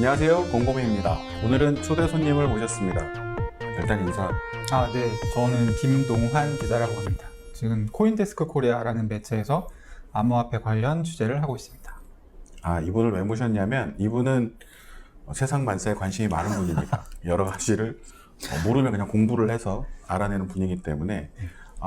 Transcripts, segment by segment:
안녕하세요, 공공입니다. 오늘은 초대 손님을 모셨습니다. 일단 인사. 네. 저는 김동환 기자라고 합니다. 지금 코인데스크 코리아라는 매체에서 암호화폐 관련 취재를 하고 있습니다. 이분을 왜 모셨냐면 이분은 세상 만사에 관심이 많은 분입니다. 여러 가지를 모르면 그냥 공부를 해서 알아내는 분이기 때문에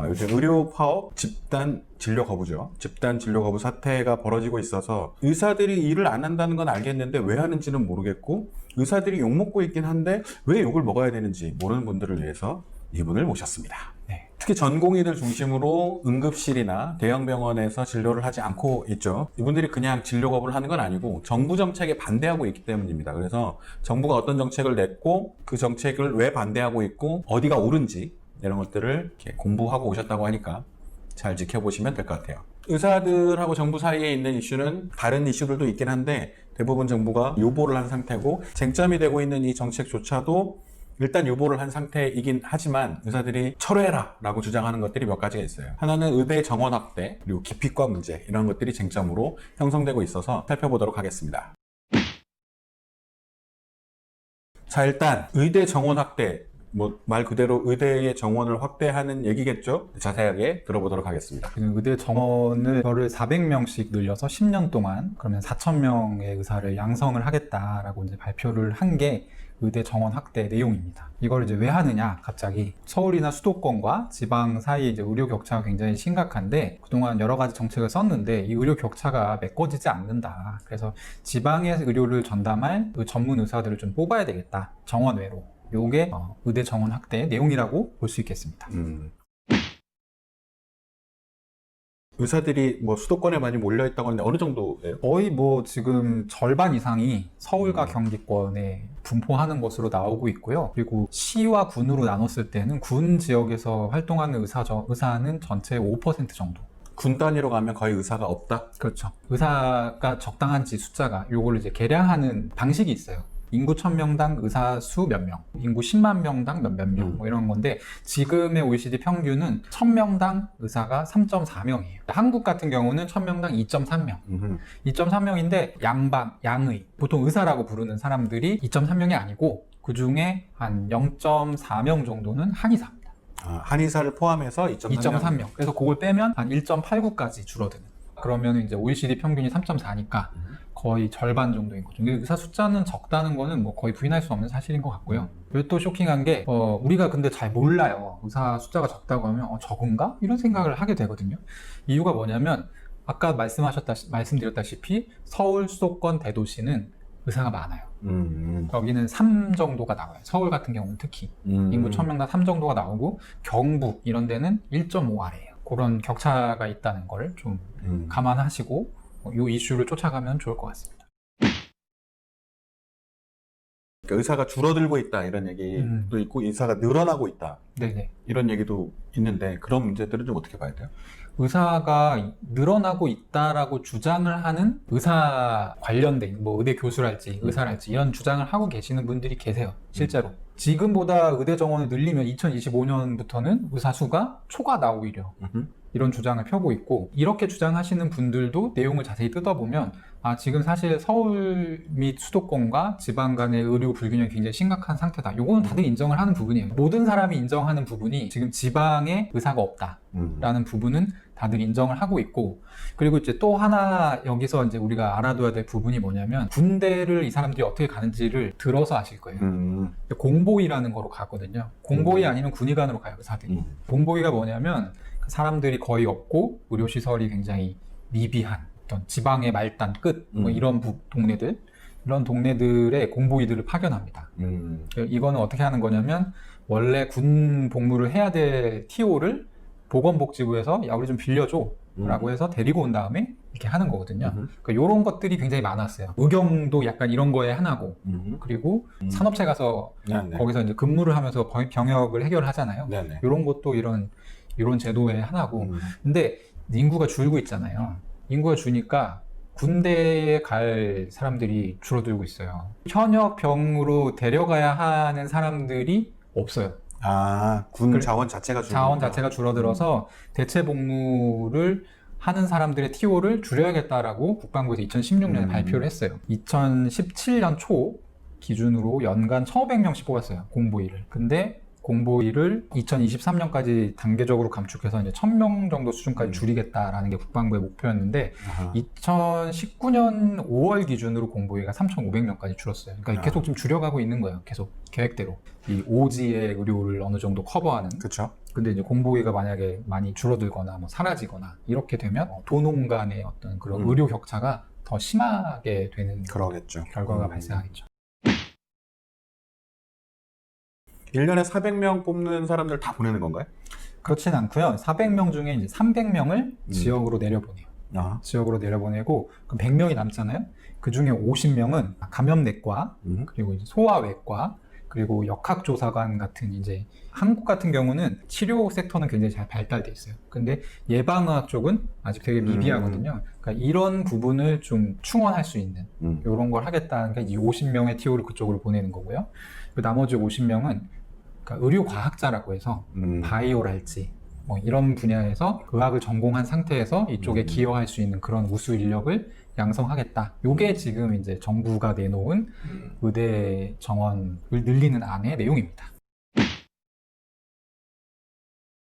요즘 의료 파업, 집단 진료 거부죠. 집단 진료 거부 사태가 벌어지고 있어서 의사들이 일을 안 한다는 건 알겠는데 왜 하는지는 모르겠고 의사들이 욕먹고 있긴 한데 왜 욕을 먹어야 되는지 모르는 분들을 위해서 이분을 모셨습니다. 네. 특히 전공의들 중심으로 응급실이나 대형 병원에서 진료를 하지 않고 있죠. 이분들이 그냥 진료 거부를 하는 건 아니고 정부 정책에 반대하고 있기 때문입니다. 그래서 정부가 어떤 정책을 냈고 그 정책을 왜 반대하고 있고 어디가 옳은지 이런 것들을 이렇게 공부하고 오셨다고 하니까 잘 지켜보시면 될 것 같아요. 의사들하고 정부 사이에 있는 이슈는 다른 이슈들도 있긴 한데 대부분 정부가 유보를 한 상태고 쟁점이 되고 있는 이 정책조차도 일단 유보를 한 상태이긴 하지만 의사들이 철회해라 라고 주장하는 것들이 몇 가지가 있어요. 하나는 의대 정원 확대, 그리고 기피과 문제 이런 것들이 쟁점으로 형성되고 있어서 살펴보도록 하겠습니다. 자, 일단 의대 정원 확대, 말 그대로 의대의 정원을 확대하는 얘기겠죠? 자세하게 들어보도록 하겠습니다. 지금 의대 정원을 400명씩 늘려서 10년 동안 그러면 4,000명의 의사를 양성을 하겠다라고 이제 발표를 한 게 의대 정원 확대 내용입니다. 이걸 이제 왜 하느냐, 갑자기 서울이나 수도권과 지방 사이에 이제 의료 격차가 굉장히 심각한데 그동안 여러 가지 정책을 썼는데 이 의료 격차가 메꿔지지 않는다. 그래서 지방의 의료를 전담할 전문 의사들을 좀 뽑아야 되겠다. 정원 외로. 요게 의대 정원 확대의 내용이라고 볼 수 있겠습니다. 의사들이 수도권에 많이 몰려있다고 하는데 어느 정도예요? 거의 지금 절반 이상이 서울과 경기권에 분포하는 것으로 나오고 있고요. 그리고 시와 군으로 나눴을 때는 군 지역에서 활동하는 의사는 전체의 5% 정도. 군 단위로 가면 거의 의사가 없다? 그렇죠. 의사가 적당한지 숫자가 요걸 이제 계량하는 방식이 있어요. 인구 1000명당 의사 수 몇 명, 인구 10만 명당 몇 명, 이런 건데 지금의 OECD 평균은 1000명당 의사가 3.4명이에요. 한국 같은 경우는 1000명당 2.3명. 2.3명인데 양의, 보통 의사라고 부르는 사람들이 2.3명이 아니고 그 중에 한 0.4명 정도는 한의사입니다. 한의사를 포함해서 2.3명. 그래서 그걸 빼면 한 1.89까지 줄어드는. 그러면 이제 OECD 평균이 3.4니까 거의 절반 정도인 거죠. 의사 숫자는 적다는 거는 거의 부인할 수 없는 사실인 것 같고요. 그리고 또 쇼킹한 게 우리가 근데 잘 몰라요. 의사 숫자가 적다고 하면 적은가? 이런 생각을 하게 되거든요. 이유가 뭐냐면 아까 말씀드렸다시피 서울, 수도권, 대도시는 의사가 많아요. 여기는 3 정도가 나와요. 서울 같은 경우는 특히 인구 1000명당 3 정도가 나오고 경북 이런 데는 1.5 아래예요. 그런 격차가 있다는 걸 좀 감안하시고 이 이슈를 쫓아가면 좋을 것 같습니다. 그러니까 의사가 줄어들고 있다 이런 얘기도 있고 의사가 늘어나고 있다. 네네. 이런 얘기도 있는데 그런 문제들은 좀 어떻게 봐야 돼요? 의사가 늘어나고 있다라고 주장을 하는 의사 관련된 의대 교수랄지 의사랄지 이런 주장을 하고 계시는 분들이 계세요. 실제로. 지금보다 의대 정원을 늘리면 2025년부터는 의사 수가 초과다 오히려. 이런 주장을 펴고 있고 이렇게 주장하시는 분들도 내용을 자세히 뜯어보면 지금 사실 서울 및 수도권과 지방 간의 의료 불균형이 굉장히 심각한 상태다. 요거는 다들 인정을 하는 부분이에요. 모든 사람이 인정하는 부분이 지금 지방에 의사가 없다라는 부분은 다들 인정을 하고 있고 그리고 이제 또 하나 여기서 이제 우리가 알아둬야 될 부분이 뭐냐면 군대를 이 사람들이 어떻게 가는지를 들어서 아실 거예요. 공보위라는 거로 가거든요. 공보위 아니면 군의관으로 가요, 의사들이. 공보위가 뭐냐면 사람들이 거의 없고 의료시설이 굉장히 미비한 어떤 지방의 말단 끝 이런 동네들 이런 동네들의 공보위들을 파견합니다. 이거는 어떻게 하는 거냐면 원래 군 복무를 해야 될 TO를 보건복지부에서 야 우리 좀 빌려줘 라고 해서 데리고 온 다음에 이렇게 하는 거거든요. 그러니까 이런 것들이 굉장히 많았어요. 의경도 약간 이런 거에 하나고 그리고 산업체 가서 거기서 이제 근무를 하면서 병역을 해결하잖아요. 이런 것도 이런 제도의 하나고 근데 인구가 줄고 있잖아요. 인구가 주니까 군대에 갈 사람들이 줄어들고 있어요. 현역병으로 데려가야 하는 사람들이 없어요. 군 자원 자체가 줄어들어서 대체 복무를 하는 사람들의 TO를 줄여야겠다라고 국방부에서 2016년에 발표를 했어요. 2017년 초 기준으로 연간 1,500명씩 뽑았어요. 공보위를. 근데 공보위를 2023년까지 단계적으로 감축해서 이제 1,000명 정도 수준까지 줄이겠다라는 게 국방부의 목표였는데 아하. 2019년 5월 기준으로 공보위가 3,500명까지 줄었어요. 그러니까 계속 좀 줄여가고 있는 거예요. 계속 계획대로. 이 오지의 의료를 어느 정도 커버하는. 그렇죠. 근데 이제 공보위가 만약에 많이 줄어들거나 뭐 사라지거나 이렇게 되면 도농 간의 어떤 그런 의료 격차가 더 심하게 되는 그러겠죠. 결과가 발생하겠죠. 1년에 400명 뽑는 사람들 다 보내는 건가요? 그렇진 않고요. 400명 중에 이제 300명을 지역으로 내려보내요. 아. 지역으로 내려보내고 그럼 100명이 남잖아요. 그 중에 50명은 감염내과, 그리고 이제 소아외과, 그리고 역학조사관 같은 이제 한국 같은 경우는 치료 섹터는 굉장히 잘 발달돼 있어요. 근데 예방의학 쪽은 아직 되게 미비하거든요. 그러니까 이런 부분을 좀 충원할 수 있는 이런 걸 하겠다는 게 이 50명의 TO를 그쪽으로 보내는 거고요. 그 나머지 50명은 그러니까 의료과학자라고 해서 바이오랄지 뭐 이런 분야에서 의학을 전공한 상태에서 이쪽에 기여할 수 있는 그런 우수 인력을 양성하겠다. 요게 지금 이제 정부가 내놓은 의대 정원을 늘리는 안의 내용입니다.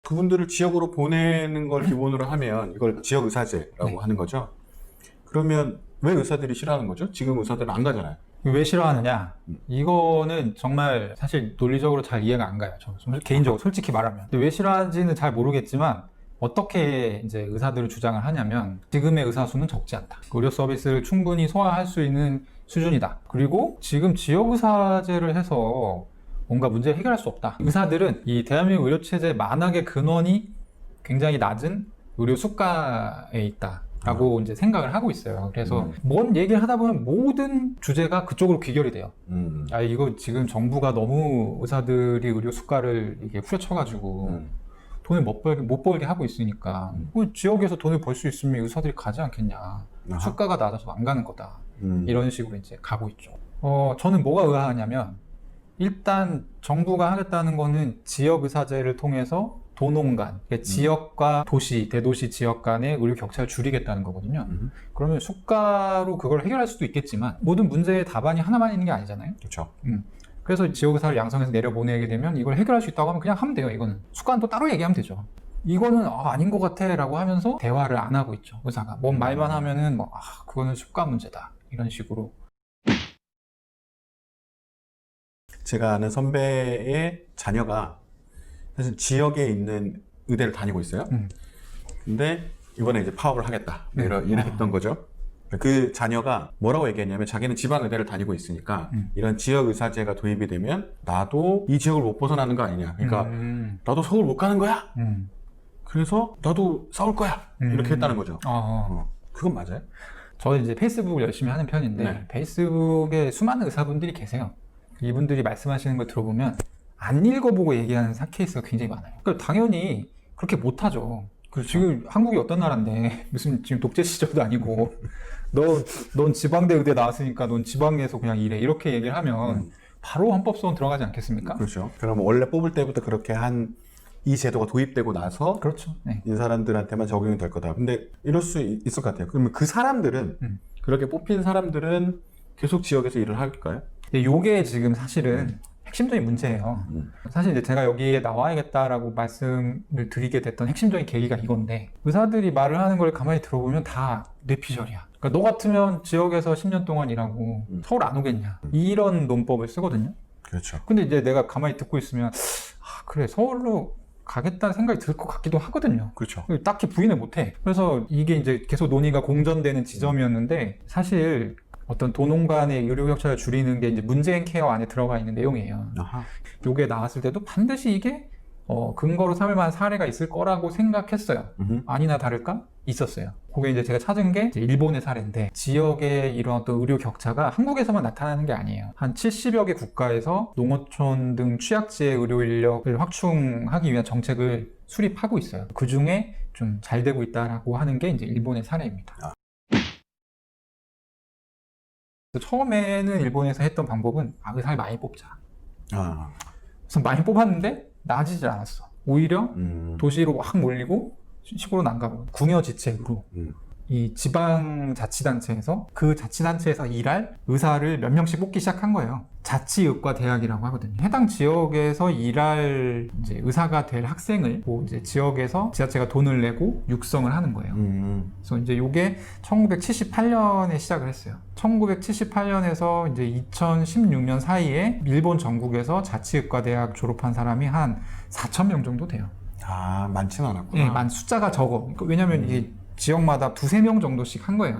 그분들을 지역으로 보내는 걸 기본으로 하면 이걸 지역 의사제라고 네. 하는 거죠. 그러면 왜 의사들이 싫어하는 거죠? 지금 의사들은 안 가잖아요. 왜 싫어하느냐? 이거는 정말 사실 논리적으로 잘 이해가 안 가요. 저는 개인적으로 솔직히 말하면. 근데 왜 싫어하는지는 잘 모르겠지만 어떻게 이제 의사들을 주장을 하냐면 지금의 의사 수는 적지 않다. 의료 서비스를 충분히 소화할 수 있는 수준이다. 그리고 지금 지역 의사제를 해서 뭔가 문제를 해결할 수 없다. 의사들은 이 대한민국 의료 체제 만악의 근원이 굉장히 낮은 의료 수가에 있다. 라고 이제 생각을 하고 있어요. 그래서 뭔 얘기를 하다 보면 모든 주제가 그쪽으로 귀결이 돼요. 아, 이거 지금 정부가 너무 의사들이 의료 수가를 이게 후려쳐가지고 돈을 못 벌게 하고 있으니까 지역에서 돈을 벌 수 있으면 의사들이 가지 않겠냐. 아하. 수가가 낮아서 안 가는 거다. 이런 식으로 이제 가고 있죠. 저는 뭐가 의아하냐면 일단 정부가 하겠다는 거는 지역 의사제를 통해서 도농 간, 그러니까 지역과 도시, 대도시 지역 간의 의료 격차를 줄이겠다는 거거든요. 그러면 수가로 그걸 해결할 수도 있겠지만 모든 문제의 답안이 하나만 있는 게 아니잖아요. 그렇죠. 그래서 지역 의사를 양성해서 내려보내게 되면 이걸 해결할 수 있다고 하면 그냥 하면 돼요. 이거는 수가는 또 따로 얘기하면 되죠. 이거는 아닌 것 같아 라고 하면서 대화를 안 하고 있죠. 의사가 뭔 말만 하면은 뭐 그거는 수가 문제다 이런 식으로. 제가 아는 선배의 자녀가 사실 지역에 있는 의대를 다니고 있어요. 근데 이번에 이제 파업을 하겠다. 이랬던 거죠. 그 자녀가 뭐라고 얘기했냐면 자기는 지방 의대를 다니고 있으니까 이런 지역 의사제가 도입이 되면 나도 이 지역을 못 벗어나는 거 아니냐. 그러니까 나도 서울 못 가는 거야. 그래서 나도 싸울 거야. 이렇게 했다는 거죠. 그건 맞아요? 저는 이제 페이스북을 열심히 하는 편인데 네. 페이스북에 수많은 의사분들이 계세요. 이분들이 말씀하시는 걸 들어보면 안 읽어보고 얘기하는 케이스가 굉장히 많아요. 그러니까 당연히 그렇게 못하죠. 지금 한국이 어떤 나라인데 무슨 지금 독재 시절도 아니고 넌 지방대 의대 나왔으니까 넌 지방에서 그냥 일해 이렇게 얘기를 하면 바로 헌법소원 들어가지 않겠습니까? 그렇죠. 그럼 원래 뽑을 때부터 그렇게 한 이 제도가 도입되고 나서 그렇죠. 네. 이 사람들한테만 적용이 될 거다. 근데 이럴 수 있을 것 같아요. 그러면 그 사람들은 그렇게 뽑힌 사람들은 계속 지역에서 일을 할까요? 근데 요게 지금 사실은 핵심적인 문제예요. 사실 이제 제가 여기에 나와야겠다라고 말씀을 드리게 됐던 핵심적인 계기가 이건데 의사들이 말을 하는 걸 가만히 들어보면 다 뇌피셜이야. 그러니까 너 같으면 지역에서 10년 동안 일하고 서울 안 오겠냐. 이런 논법을 쓰거든요. 그렇죠. 근데 이제 내가 가만히 듣고 있으면 그래 서울로 가겠다는 생각이 들 것 같기도 하거든요. 그렇죠. 딱히 부인을 못해. 그래서 이게 이제 계속 논의가 공전되는 지점이었는데 사실 어떤 도농 간의 의료 격차를 줄이는 게 이제 문재인 케어 안에 들어가 있는 내용이에요. 아하. 요게 나왔을 때도 반드시 이게 근거로 삼을 만한 사례가 있을 거라고 생각했어요. 아니나 다를까? 있었어요. 그게 이제 제가 찾은 게 이제 일본의 사례인데 지역의 이런 어떤 의료 격차가 한국에서만 나타나는 게 아니에요. 한 70여 개 국가에서 농어촌 등 취약지의 의료 인력을 확충하기 위한 정책을 수립하고 있어요. 그 중에 좀 잘 되고 있다라고 하는 게 이제 일본의 사례입니다. 처음에는 일본에서 했던 방법은 의사를 많이 뽑자. 그래서 많이 뽑았는데 나아지질 않았어. 오히려 도시로 확 몰리고 시골은 안 가고 궁여지책으로 이 지방자치단체에서 그 자치단체에서 일할 의사를 몇 명씩 뽑기 시작한 거예요. 자치의과대학이라고 하거든요. 해당 지역에서 일할 이제 의사가 될 학생을 뭐 이제 지역에서 지자체가 돈을 내고 육성을 하는 거예요. 그래서 이제 요게 1978년에 시작을 했어요. 1978년에서 이제 2016년 사이에 일본 전국에서 자치의과대학 졸업한 사람이 한 4,000명 정도 돼요. 아, 많지는 않았구나. 예, 숫자가 적어. 왜냐면 이게 지역마다 두세 명 정도씩 한 거예요.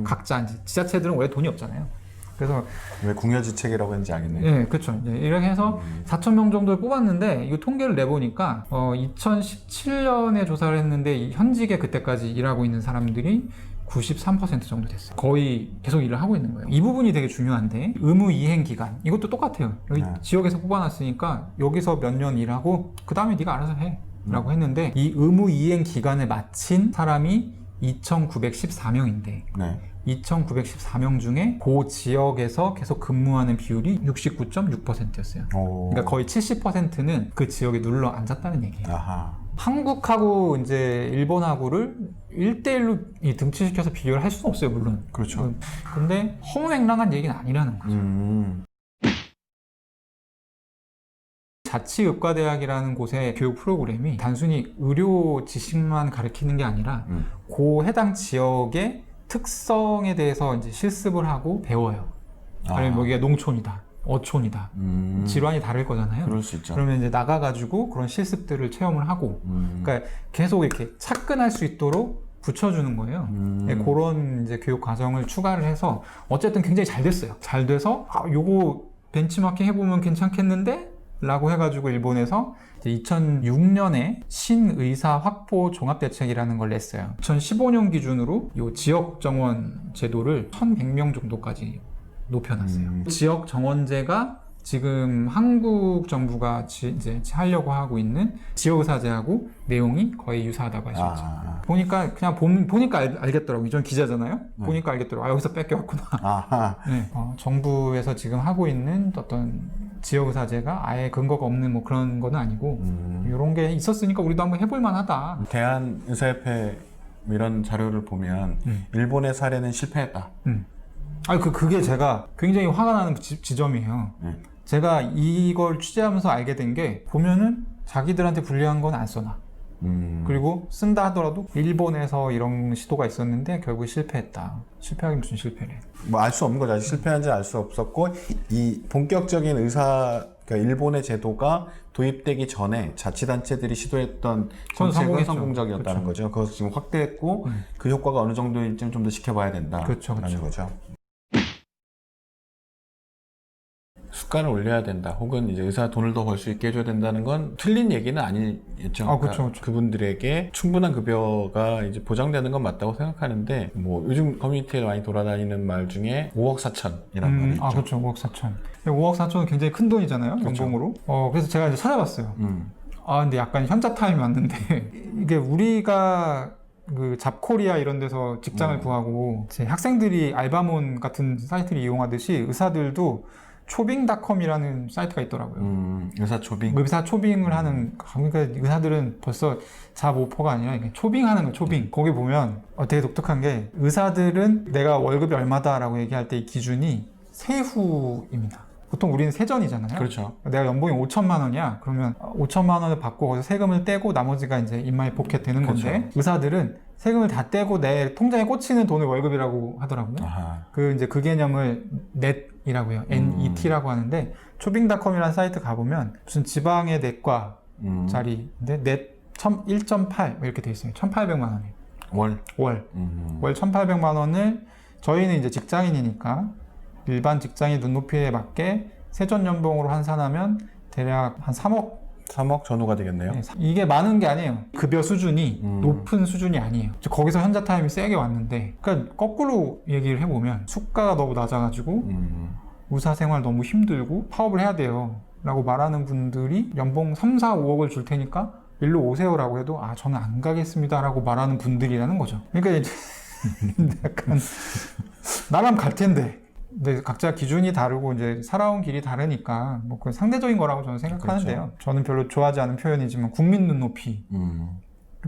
각자 이제 지자체들은 원래 돈이 없잖아요. 그래서 왜 궁여지책이라고 했는지 알겠네요. 예, 그렇죠. 이렇게 해서 4,000명 정도를 뽑았는데 이거 통계를 내보니까 2017년에 조사를 했는데 이 현직에 그때까지 일하고 있는 사람들이 93% 정도 됐어요. 거의 계속 일을 하고 있는 거예요. 이 부분이 되게 중요한데 의무 이행 기간 이것도 똑같아요. 여기 지역에서 뽑아놨으니까 여기서 몇 년 일하고 그 다음에 네가 알아서 해 라고 했는데 이 의무 이행 기간을 마친 사람이 2,914명인데 네. 2,914명 중에 그 지역에서 계속 근무하는 비율이 69.6%였어요. 그러니까 거의 70%는 그 지역에 눌러 앉았다는 얘기예요. 아하. 한국하고 이제 일본하고를 1대1로 등치시켜서 비교를 할 수는 없어요, 물론. 그렇죠. 근데 허무맹랑한 얘기는 아니라는 거죠. 자치의과대학이라는 곳의 교육 프로그램이 단순히 의료 지식만 가르치는 게 아니라 그 해당 지역의 특성에 대해서 이제 실습을 하고 배워요. 아니면 뭐 이게 농촌이다, 어촌이다, 질환이 다를 거잖아요. 그럴 수 있죠. 그러면 이제 나가가지고 그런 실습들을 체험을 하고, 그러니까 계속 이렇게 차근할 수 있도록 붙여주는 거예요. 네, 그런 이제 교육 과정을 추가를 해서 어쨌든 굉장히 잘 됐어요. 잘 돼서 요거 벤치마킹 해보면 괜찮겠는데? 라고 해가지고 일본에서 2006년에 신의사 확보 종합대책이라는 걸 냈어요. 2015년 기준으로 이 지역 정원 제도를 1,100명 정도까지 높여놨어요. 지역 정원제가 지금 한국 정부가 이제 하려고 하고 있는 지역의사제하고 내용이 거의 유사하다고 할 수 있죠. 보니까 그냥 보니까 알겠더라고요. 저는 기자잖아요. 보니까 알겠더라고요. 여기서 뺏겨왔구나. 네. 정부에서 지금 하고 있는 어떤 지역의사제가 아예 근거가 없는 뭐 그런 거는 아니고 이런 게 있었으니까 우리도 한번 해볼 만하다. 대한의사협회 이런 자료를 보면 일본의 사례는 실패했다. 아니 그게 제가 굉장히 화가 나는 지점이에요. 제가 이걸 취재하면서 알게 된 게 보면은 자기들한테 불리한 건 안 써놔. 그리고 쓴다 하더라도 일본에서 이런 시도가 있었는데 결국 실패했다. 실패하긴 무슨 실패래. 뭐 알 수 없는 거죠. 아직 실패한지 알 수 없었고 이 본격적인 그러니까 일본의 제도가 도입되기 전에 자치단체들이 시도했던 정책은 성공적이었다는 거죠. 그것을 지금 확대했고 그 효과가 어느 정도일지는 좀 더 지켜봐야 된다라는 거죠. 수가를 올려야 된다. 혹은 이제 의사 돈을 더 벌 수 있게 해줘야 된다는 건 틀린 얘기는 아니겠죠. 그렇죠. 그분들에게 충분한 급여가 이제 보장되는 건 맞다고 생각하는데 뭐 요즘 커뮤니티에 많이 돌아다니는 말 중에 5억 4천이라는 말이 있죠. 그렇죠. 5억 4천. 5억 4천은 굉장히 큰 돈이잖아요. 그렇죠. 연봉으로. 그래서 제가 이제 찾아봤어요. 근데 약간 현자 타임이 왔는데 이게 우리가 그 잡코리아 이런 데서 직장을 구하고 제 학생들이 알바몬 같은 사이트를 이용하듯이 의사들도 초빙닷컴이라는 사이트가 있더라고요. 의사 초빙? 의사 초빙을 하는, 그러니까 의사들은 벌써 잡 오퍼가 아니라 이게 초빙하는 거, 초빙. 거기 보면 되게 독특한 게 의사들은 내가 월급이 얼마다라고 얘기할 때 이 기준이 세후입니다. 보통 우리는 세전이잖아요. 그렇죠. 내가 연봉이 5천만 원이야. 그러면 5천만 원을 받고 거기서 세금을 떼고 나머지가 이제 인마이 포켓 되는 건데 그렇죠. 의사들은 세금을 다 떼고 내 통장에 꽂히는 돈을 월급이라고 하더라고요. 그 개념을 넷이라고 해요. NET라고 하는데 초빙닷컴이라는 사이트 가보면 무슨 지방의 내과 자리인데 넷 1.8 이렇게 돼 있어요. 1,800만 원이에요. 월 1,800만 원을 저희는 이제 직장인이니까 일반 직장인 눈높이에 맞게 세전 연봉으로 환산하면 대략 한 3억 전후가 되겠네요. 네, 이게 많은 게 아니에요. 급여 수준이 높은 수준이 아니에요. 거기서 현자 타임이 세게 왔는데, 그러니까 거꾸로 얘기를 해보면 수가가 너무 낮아가지고 의사 생활 너무 힘들고 파업을 해야 돼요 라고 말하는 분들이 연봉 3, 4, 5억을 줄 테니까 일로 오세요라고 해도 저는 안 가겠습니다 라고 말하는 분들이라는 거죠. 그러니까 이제 약간 나랑 갈 텐데, 근데 각자 기준이 다르고 이제 살아온 길이 다르니까 뭐 그 상대적인 거라고 저는 생각하는데요. 그렇죠. 저는 별로 좋아하지 않은 표현이지만 국민 눈높이로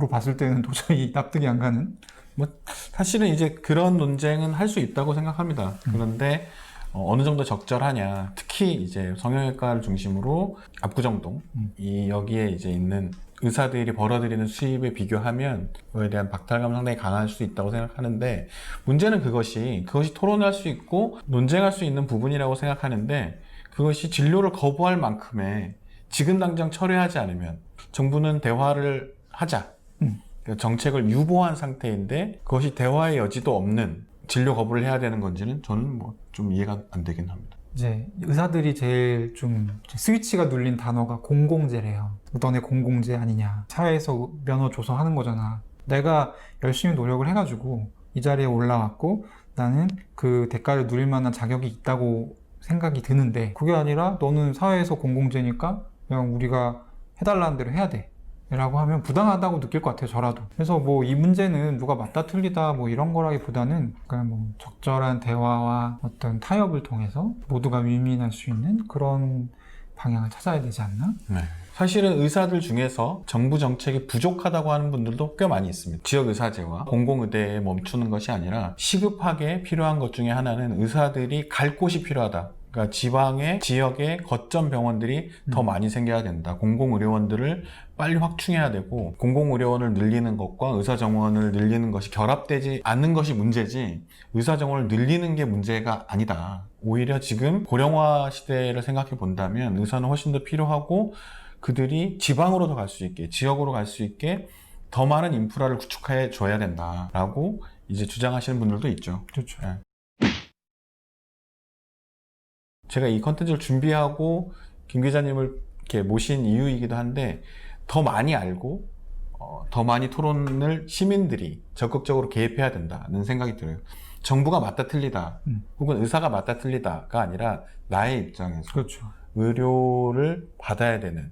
봤을 때는 도저히 납득이 안 가는 사실은 이제 그런 논쟁은 할 수 있다고 생각합니다. 그런데 어느 정도 적절하냐, 특히 이제 성형외과를 중심으로 압구정동 이 여기에 이제 있는 의사들이 벌어들이는 수입에 비교하면 그거에 대한 박탈감은 상당히 강할 수 있다고 생각하는데, 문제는 그것이 토론할 수 있고 논쟁할 수 있는 부분이라고 생각하는데, 그것이 진료를 거부할 만큼의 지금 당장 철회하지 않으면, 정부는 대화를 하자, 정책을 유보한 상태인데 그것이 대화의 여지도 없는 진료 거부를 해야 되는 건지는 저는 뭐 좀 이해가 안 되긴 합니다. 이제 의사들이 제일 좀 스위치가 눌린 단어가 공공재래요. 너네 공공재 아니냐. 사회에서 면허 줘서 하는 거잖아. 내가 열심히 노력을 해가지고 이 자리에 올라왔고 나는 그 대가를 누릴 만한 자격이 있다고 생각이 드는데, 그게 아니라 너는 사회에서 공공재니까 그냥 우리가 해달라는 대로 해야 돼 라고 하면 부당하다고 느낄 것 같아요, 저라도. 그래서 뭐 이 문제는 누가 맞다 틀리다 뭐 이런 거라기보다는 그냥 뭐 적절한 대화와 어떤 타협을 통해서 모두가 윈윈할 수 있는 그런 방향을 찾아야 되지 않나? 네. 사실은 의사들 중에서 정부 정책이 부족하다고 하는 분들도 꽤 많이 있습니다. 지역의사제와 공공의대에 멈추는 것이 아니라 시급하게 필요한 것 중에 하나는 의사들이 갈 곳이 필요하다. 그러니까 지방의 지역의 거점 병원들이 더 많이 생겨야 된다. 공공의료원들을 빨리 확충해야 되고, 공공의료원을 늘리는 것과 의사정원을 늘리는 것이 결합되지 않는 것이 문제지 의사정원을 늘리는 게 문제가 아니다. 오히려 지금 고령화 시대를 생각해 본다면 의사는 훨씬 더 필요하고, 그들이 지방으로 더 갈 수 있게, 지역으로 갈 수 있게 더 많은 인프라를 구축해 줘야 된다라고 이제 주장하시는 분들도 있죠. 그렇죠. 네. 제가 이 컨텐츠를 준비하고 김 기자님을 이렇게 모신 이유이기도 한데, 더 많이 알고 더 많이 토론을 시민들이 적극적으로 개입해야 된다는 생각이 들어요. 정부가 맞다 틀리다 혹은 의사가 맞다 틀리다가 아니라 나의 입장에서 그렇죠. 의료를 받아야 되는,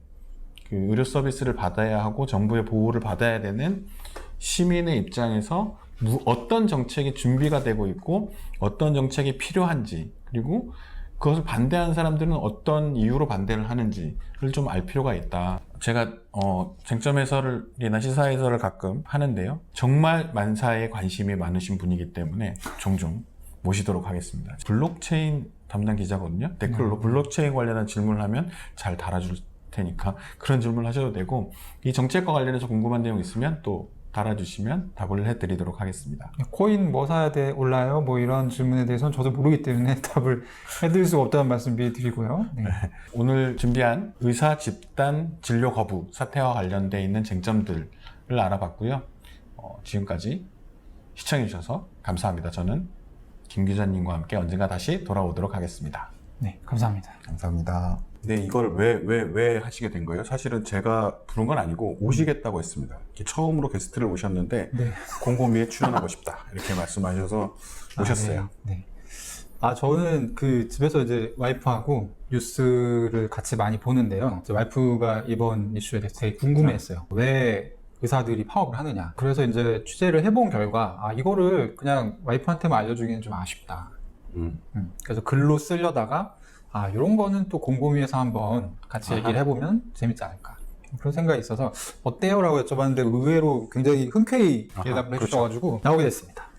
그 의료 서비스를 받아야 하고 정부의 보호를 받아야 되는 시민의 입장에서 어떤 정책이 준비가 되고 있고 어떤 정책이 필요한지, 그리고 그것을 반대하는 사람들은 어떤 이유로 반대를 하는지를 좀 알 필요가 있다. 제가 쟁점 해설이나 시사 해설을 가끔 하는데요. 정말 만사에 관심이 많으신 분이기 때문에 종종 모시도록 하겠습니다. 블록체인 담당 기자거든요. 댓글로 블록체인 관련한 질문을 하면 잘 달아줄 테니까 그런 질문을 하셔도 되고, 이 정책과 관련해서 궁금한 내용 있으면 또 달아주시면 답을 해드리도록 하겠습니다. 코인 뭐 사야 돼? 올라요? 뭐 이런 질문에 대해서는 저도 모르기 때문에 답을 해드릴 수가 없다는 말씀 미리 드리고요. 네. 오늘 준비한 의사 집단 진료 거부 사태와 관련되어 있는 쟁점들을 알아봤고요. 지금까지 시청해주셔서 감사합니다. 저는 김 기자님과 함께 언젠가 다시 돌아오도록 하겠습니다. 네, 감사합니다. 감사합니다. 네, 이걸 왜 하시게 된 거예요? 사실은 제가 부른 건 아니고 오시겠다고 했습니다. 이렇게 처음으로 게스트를 오셨는데 네. 곰곰이에 출연하고 싶다 이렇게 말씀하셔서 오셨어요. 네. 저는 그 집에서 이제 와이프하고 뉴스를 같이 많이 보는데요. 이제 와이프가 이번 이슈에 대해서 되게 궁금해했어요. 왜 의사들이 파업을 하느냐. 그래서 이제 취재를 해본 결과 이거를 그냥 와이프한테만 알려주기는 좀 아쉽다. 그래서 글로 쓰려다가 이런 거는 또 곰곰이에서 한번 같이 얘기를 해보면 재밌지 않을까, 그런 생각이 있어서 어때요? 라고 여쭤봤는데 의외로 굉장히 흔쾌히 대답을 해주셔가지고 나오게 됐습니다.